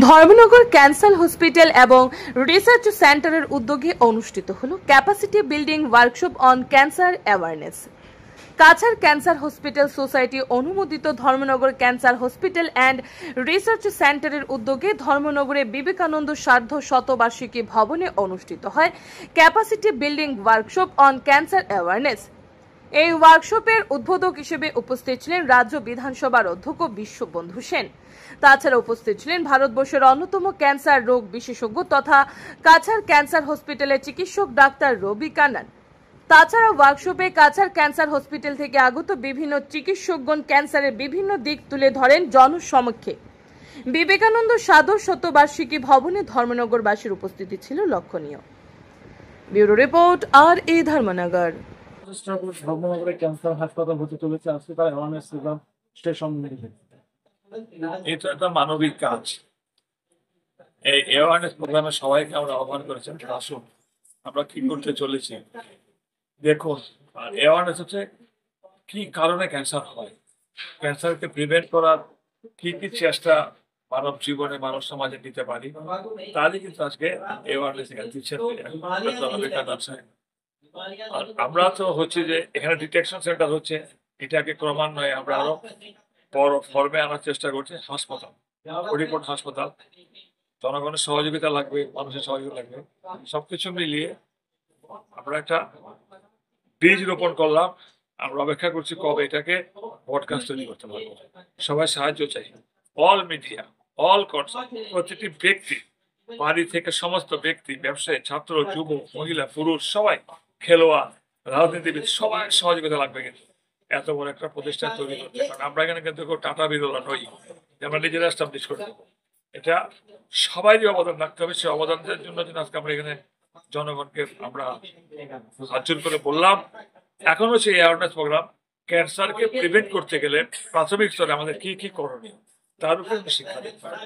Dharmanagar cancer hospital এবং research সেন্টারের উদ্যোগে অনুষ্ঠিত হলো capacity building workshop on cancer awareness. Cachar cancer hospital society অনুমোদিত Dharmanagar cancer hospital and research সেন্টারের উদ্যোগে ধর্মনগরে বিবেকানন্দ সার্ধ শতবার্ষিকী ভবনে অনুষ্ঠিত হয় capacity building workshop on cancer awareness. এই ওয়ার্কশপের উদ্বোধক হিসেবে উপস্থিত ছিলেন রাজ্য বিধানসভার অধ্যক্ষ বিশ্ববন্ধু সেন। তাছাড়া উপস্থিত ছিলেন ভারতবর্ষের অন্যতম ক্যান্সার রোগ বিশেষজ্ঞ তথা কাছাড় ক্যান্সার হসপিটালের চিকিৎসক ডাক্তার রবি কান্নান। তাছাড়া ওয়ার্কশপে কাছাড় ক্যান্সার হসপিটাল থেকে আগত বিভিন্ন চিকিৎসকগণ ক্যান্সারের বিভিন্ন দিক তুলে ধরেন জনসমক্ষে। বিবেকানন্দ সার্ধ শতবার্ষিকী ভবনে ধর্মনগরবাসীর উপস্থিতি ছিল লক্ষণীয়। ব্যুরো রিপোর্ট আর ধর্মনগর। ধর্মনগরে ক্যান্সার হাসপাতাল হতে চলেছে, আজকে তার অ্যাওয়ারনেস প্রোগ্রাম স্টেশন। এটা একটা মানবিক কাজ। এই অ্যাওয়ারনেস প্রোগ্রামে সবাইকে আমরা আহ্বান করেছেন, আসুন আমরা কি করতে চলেছি দেখুন। আর অ্যাওয়ারনেস হচ্ছে কি কারণে ক্যান্সার হয়, ক্যান্সারকে প্রিভেন্ট করার কি কি চেষ্টা মানব জীবনে মানব সমাজে নিতে পারি, তারই কিন্তু আজকে অ্যাওয়ারনেস দিচ্ছেন। আর আমরা তো হচ্ছে যে এখানে ডিটেকশন সেন্টার হচ্ছে, এটাকে ক্রমান্বয়ে আমরা আরো বড় ফর্মে আনার চেষ্টা করছি। হাসপাতাল, হরিপট হাসপাতাল, জনগণের সহযোগিতা লাগবে, মানুষের সহযোগিতা লাগবে, সবকিছু মিলিয়ে আমরা একটা বীজ রোপণ করলাম। আমরা অপেক্ষা করছি কবে এটাকে পডকাস্ট তৈরি করতে পারবো। সবাই সাহায্য চাই, অল মিডিয়া, অল কনসার্ন, প্রতিটি ব্যক্তি, বাড়ি থেকে সমস্ত ব্যক্তি, ব্যবসায়ী, ছাত্র, যুব, মহিলা, পুরুষ, সবাই, খেলোয়াড়, রাজনীতিবিদ, সবাই সহযোগিতা লাগবে। কিন্তু এত বড় একটা প্রতিষ্ঠান তৈরি করতে, কারণ আমরা এখানে কিন্তু টাটা বিরলা নই যে আমরা নিজেরা এস্টাবলিশ করে দেবো। এটা সবাইরই অবদান রাখতে হবে। সেই অবদানের জন্য আজকে আমরা এখানে জনগণকে আমরা সাহায্য করে বললাম। এখনো সেই অ্যাওয়ারনেস প্রোগ্রাম, ক্যান্সারকে প্রিভেন্ট করতে গেলে প্রাথমিক স্তরে আমাদের কি কি করণীয় তার উপরে শিক্ষা দিতে হবে।